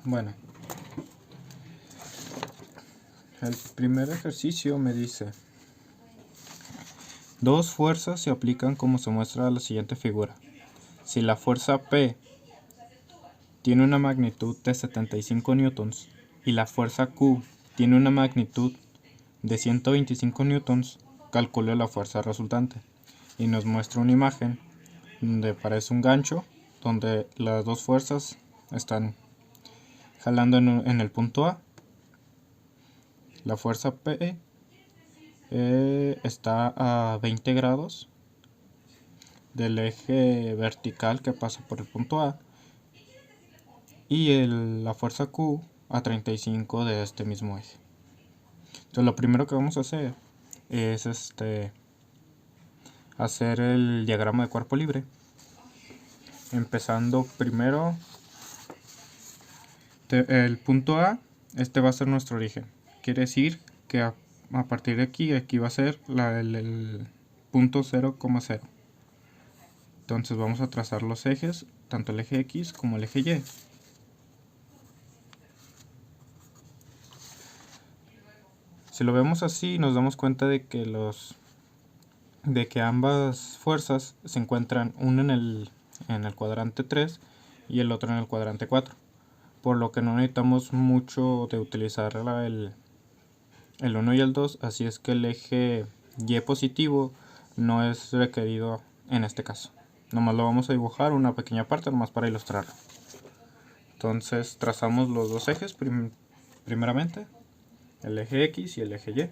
Bueno, el primer ejercicio me dice: dos fuerzas se aplican como se muestra en la siguiente figura. Si la fuerza P tiene una magnitud de 75 newtons y la fuerza Q tiene una magnitud de 125 newtons, calcule la fuerza resultante. Y nos muestra una imagen donde parece un gancho, donde las dos fuerzas están jalando en el punto A. La fuerza P está a 20 grados del eje vertical que pasa por el punto A, y la fuerza Q a 35 de este mismo eje. Entonces lo primero que vamos a hacer es hacer el diagrama de cuerpo libre, empezando primero el punto A. Este va a ser nuestro origen, quiere decir que a partir de aquí va a ser el punto 0,0. Entonces vamos a trazar los ejes, tanto el eje X como el eje Y. Si lo vemos así, nos damos cuenta de que ambas fuerzas se encuentran una en el cuadrante 3 y el otro en el cuadrante 4, por lo que no necesitamos mucho de utilizar el 1 y el 2, así es que el eje Y positivo no es requerido en este caso. Nomás lo vamos a dibujar una pequeña parte nomás para ilustrarlo. Entonces trazamos los dos ejes primeramente, el eje X y el eje Y.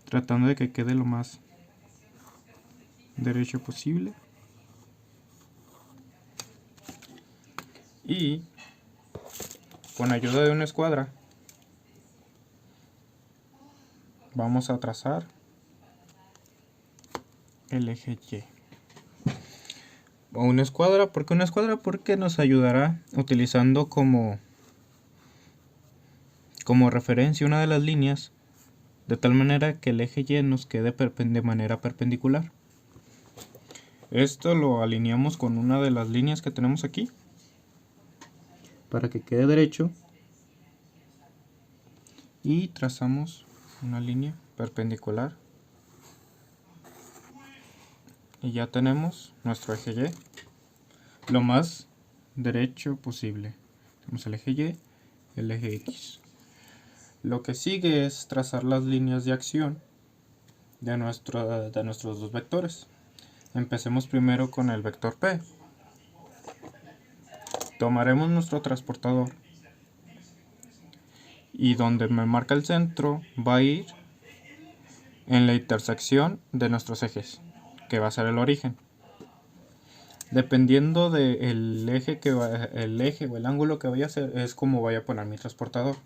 Tratando de que quede lo más derecho posible. Y con ayuda de una escuadra vamos a trazar el eje Y. O una escuadra, ¿por qué una escuadra? Porque nos ayudará utilizando como referencia una de las líneas, de tal manera que el eje Y nos quede de manera perpendicular. Esto lo alineamos con una de las líneas que tenemos aquí para que quede derecho, y trazamos una línea perpendicular y ya tenemos nuestro eje Y lo más derecho posible. Tenemos el eje Y, el eje X. Lo que sigue es trazar las líneas de acción de nuestros dos vectores. Empecemos primero con el vector P. Tomaremos nuestro transportador y donde me marca el centro va a ir en la intersección de nuestros ejes, que va a ser el origen. Dependiendo del eje o el ángulo que vaya a hacer, es como vaya a poner mi transportador.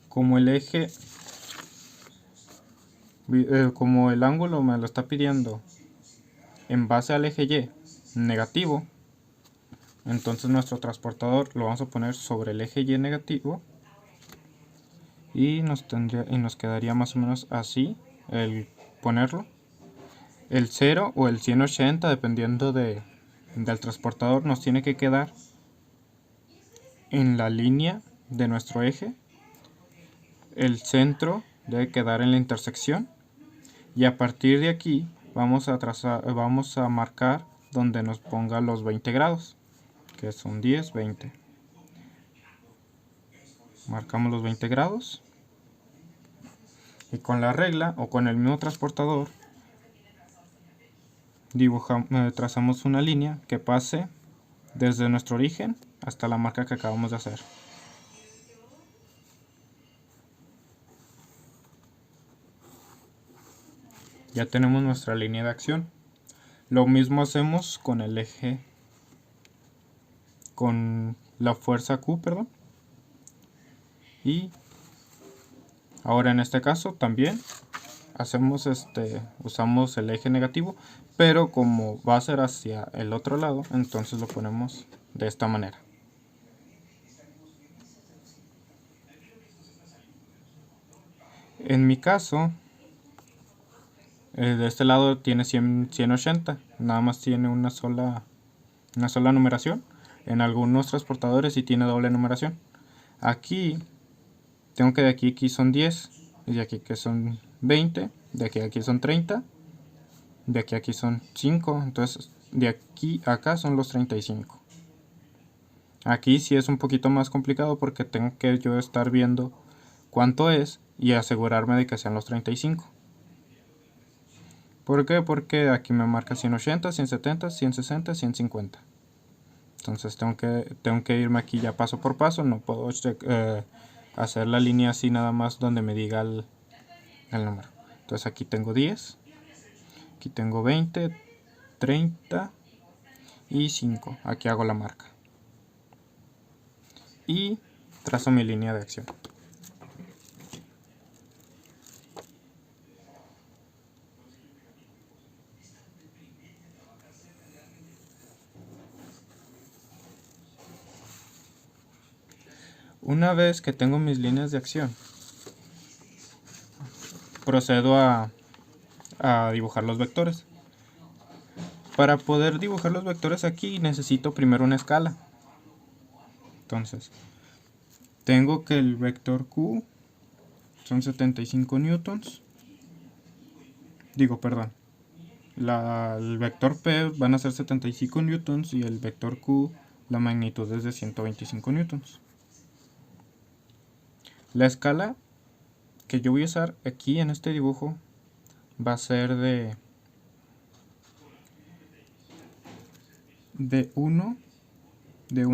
Como el ángulo me lo está pidiendo en base al eje Y negativo, entonces nuestro transportador lo vamos a poner sobre el eje Y negativo, y nos quedaría más o menos así el ponerlo. El 0 o el 180, dependiendo del transportador, nos tiene que quedar en la línea de nuestro eje. El centro debe quedar en la intersección, y a partir de aquí vamos a marcar donde nos ponga los 20 grados, que son 10, 20. Marcamos los 20 grados y con la regla o con el mismo transportador trazamos una línea que pase desde nuestro origen hasta la marca que acabamos de hacer. Ya tenemos nuestra línea de acción. Lo mismo hacemos con el eje, con la fuerza Q, perdón. Y ahora en este caso también usamos el eje negativo, pero como va a ser hacia el otro lado, entonces lo ponemos de esta manera. En mi caso de este lado tiene 180, nada más tiene una sola numeración. En algunos transportadores sí tiene doble numeración. Aquí tengo que de aquí a aquí son 10, y de aquí que son 20, de aquí a aquí son 30, de aquí a aquí son 5, entonces de aquí a acá son los 35. Aquí sí es un poquito más complicado porque tengo que yo estar viendo cuánto es y asegurarme de que sean los 35. ¿Por qué? Porque aquí me marca 180, 170, 160, 150. Entonces tengo que irme aquí ya paso por paso. No puedo hacer la línea así nada más donde me diga el número. Entonces aquí tengo 10, aquí tengo 20, 30 y 5. Aquí hago la marca. Y trazo mi línea de acción. Una vez que tengo mis líneas de acción, procedo a dibujar los vectores. Para poder dibujar los vectores aquí necesito primero una escala. Entonces, tengo que el vector Q son 75 newtons. El vector P van a ser 75 newtons y el vector Q, la magnitud es de 125 newtons. La escala que yo voy a usar aquí en este dibujo va a ser de 1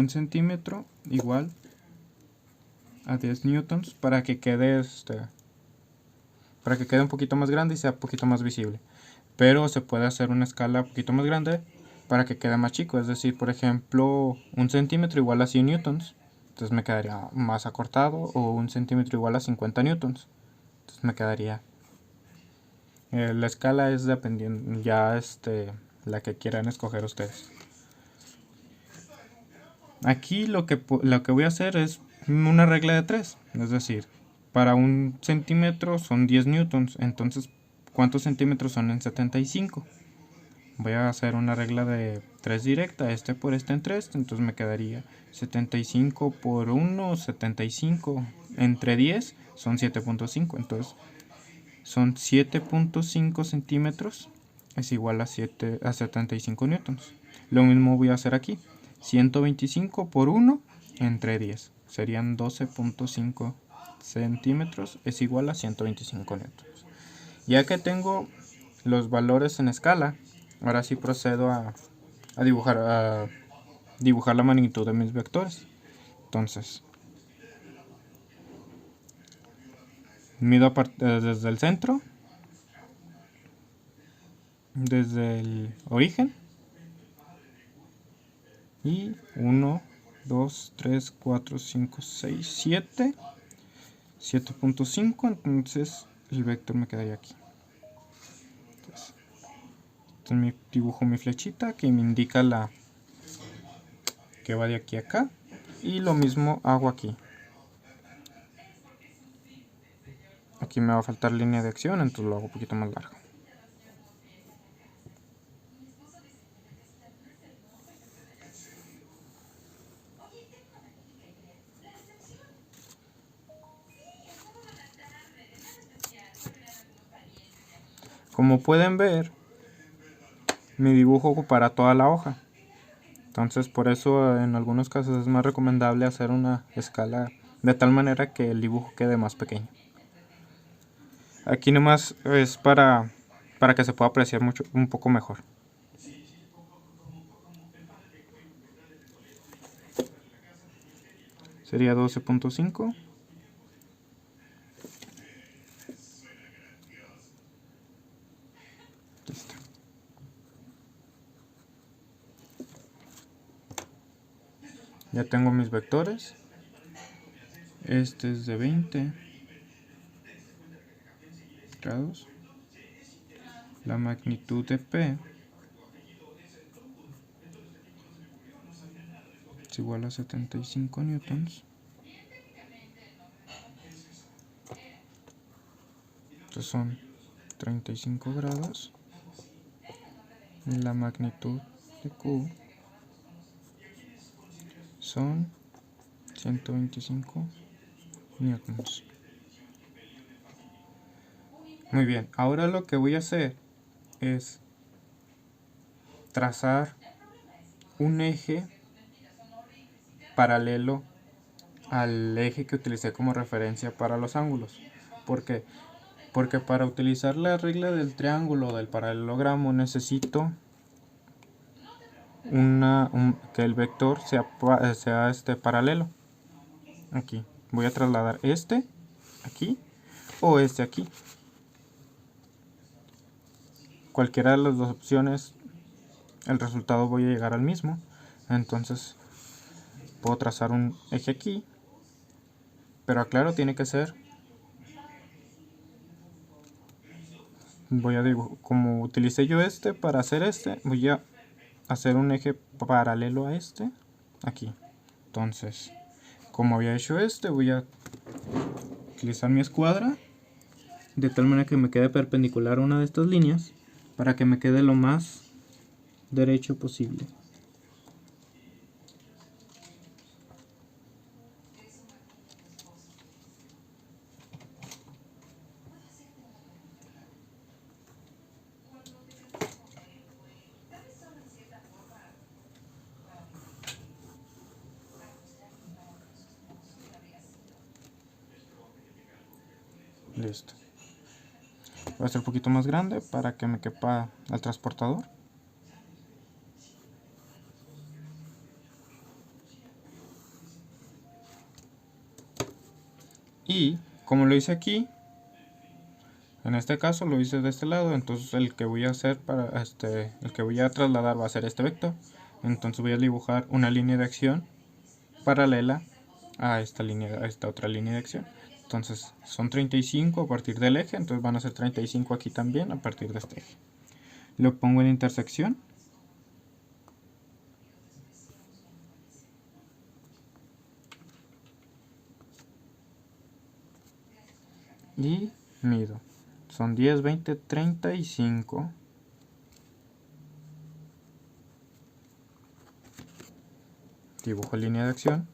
centímetro igual a 10 newtons para que quede un poquito más grande y sea un poquito más visible. Pero se puede hacer una escala un poquito más grande para que quede más chico, es decir, por ejemplo, 1 centímetro igual a 100 newtons, entonces me quedaría más acortado, o 1 centímetro igual a 50 newtons, entonces me quedaría. La escala es dependiendo, ya la que quieran escoger ustedes. Aquí lo que voy a hacer es una regla de 3, es decir, para 1 centímetro son 10 newtons, entonces ¿cuántos centímetros son en 75? Voy a hacer una regla de 3 directa, por en 3, entonces me quedaría 75 por 1, 75 entre 10 son 7.5, entonces son 7.5 centímetros es igual a 75 newtons. Lo mismo voy a hacer aquí, 125 por 1 entre 10 serían 12.5 centímetros es igual a 125 newtons. Ya que tengo los valores en escala, ahora sí procedo a dibujar la magnitud de mis vectores. Entonces, mido desde el centro, desde el origen, y 1, 2, 3, 4, 5, 6, 7, 7.5, entonces el vector me quedaría aquí. Entonces dibujo mi flechita que me indica que va de aquí a acá, y lo mismo hago aquí. Aquí me va a faltar línea de acción, entonces lo hago un poquito más largo. Como pueden ver, mi dibujo ocupará toda la hoja. Entonces por eso en algunos casos es más recomendable hacer una escala de tal manera que el dibujo quede más pequeño. Aquí nomás es para que se pueda apreciar un poco mejor. Sería 12.5. Listo. Ya tengo mis vectores. Este es de 20 grados. La magnitud de P es igual a 75 newtons. Estos son 35 grados. La magnitud de Q son 125 newtons. Muy bien, ahora lo que voy a hacer es trazar un eje paralelo al eje que utilicé como referencia para los ángulos. ¿Por qué? Porque para utilizar la regla del triángulo o del paralelogramo necesito que el vector sea paralelo. Aquí voy a trasladar este aquí o este aquí. Cualquiera de las dos opciones, el resultado voy a llegar al mismo. Entonces puedo trazar un eje aquí, pero aclaro, tiene que ser, como utilicé yo este para hacer este, voy a hacer un eje paralelo a este aquí. Entonces, como había hecho este, voy a utilizar mi escuadra de tal manera que me quede perpendicular a una de estas líneas para que me quede lo más derecho posible. Listo. Voy a hacer un poquito más grande para que me quepa el transportador. Y como lo hice aquí, en este caso lo hice de este lado, entonces el que voy a hacer el que voy a trasladar va a ser este vector. Entonces voy a dibujar una línea de acción paralela a esta otra línea de acción. Entonces son 35 a partir del eje, entonces van a ser 35 aquí también a partir de este eje. Lo pongo en intersección. Y mido. Son 10, 20, 35. Dibujo línea de acción.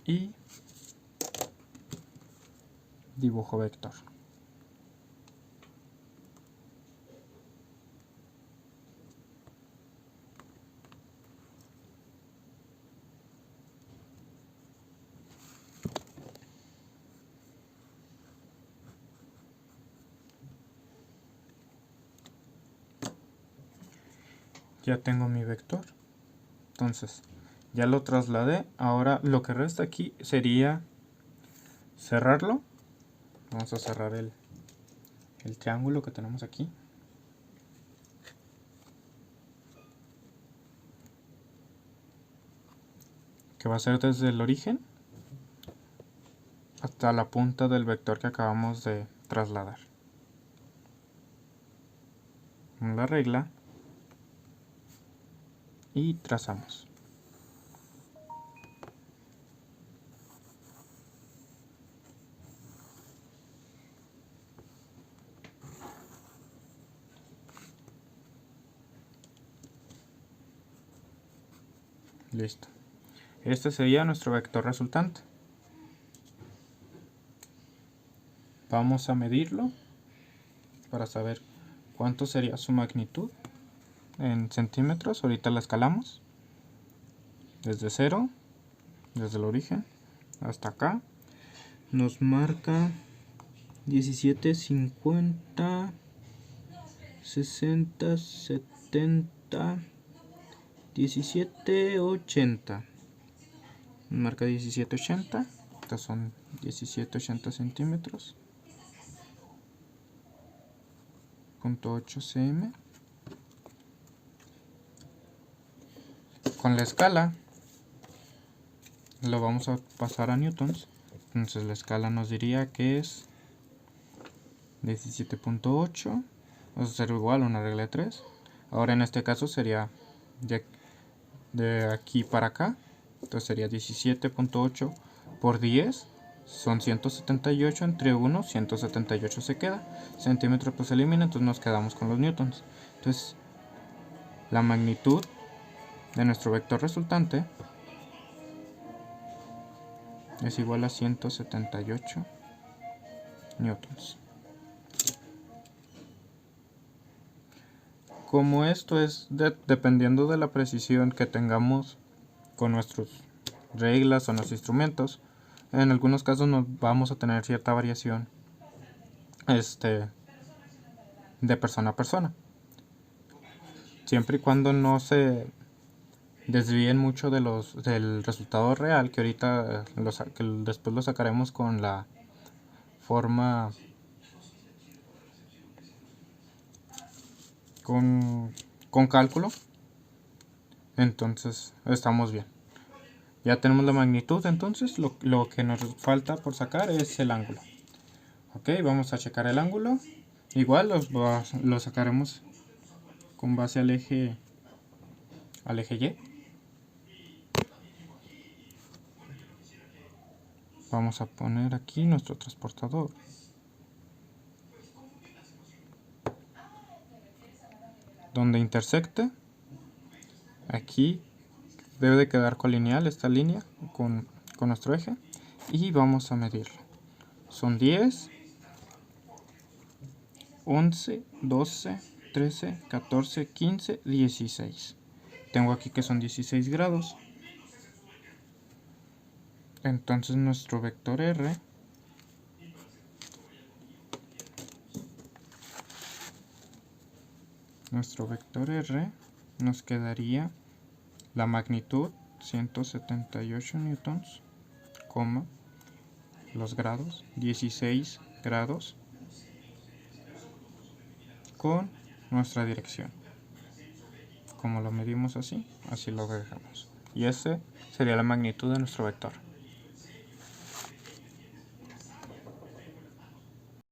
Y dibujo vector. Ya tengo mi vector. Entonces, ya lo trasladé. Ahora lo que resta aquí sería cerrarlo. Vamos a cerrar el triángulo que tenemos aquí. Que va a ser desde el origen hasta la punta del vector que acabamos de trasladar. La regla y trazamos. Listo. Este sería nuestro vector resultante. Vamos a medirlo para saber cuánto sería su magnitud en centímetros. Ahorita la escalamos desde 0, desde el origen hasta acá. Nos marca 17, 50, 60, 70, 17, 80. Marca 17, 80. Estas son 17, 80 centímetros. .8 cm. Con la escala lo vamos a pasar a newtons. Entonces la escala nos diría que es 17.8 va a ser igual a una regla de 3. Ahora en este caso sería de aquí para acá, entonces sería 17.8 por 10 son 178, entre 1 178 se queda, centímetros pues se elimina, entonces nos quedamos con los newtons. Entonces la magnitud de nuestro vector resultante es igual a 178 newtons. Como esto es dependiendo de la precisión que tengamos con nuestras reglas o nuestros instrumentos, en algunos casos nos vamos a tener cierta variación de persona a persona, siempre y cuando no se desvíen mucho del resultado real, que ahorita que después lo sacaremos con la forma con cálculo. Entonces estamos bien, ya tenemos la magnitud. Entonces lo que nos falta por sacar es el ángulo. Ok, vamos a checar el ángulo. Igual lo sacaremos con base al eje Y. Vamos a poner aquí nuestro transportador. Donde intersecte, aquí debe de quedar colineal esta línea con nuestro eje. Y vamos a medirlo. Son 10, 11, 12, 13, 14, 15, 16. Tengo aquí que son 16 grados. Entonces nuestro vector R nos quedaría la magnitud 178 newtons, los grados 16 grados con nuestra dirección. Como lo medimos así lo dejamos. Y ese sería la magnitud de nuestro vector.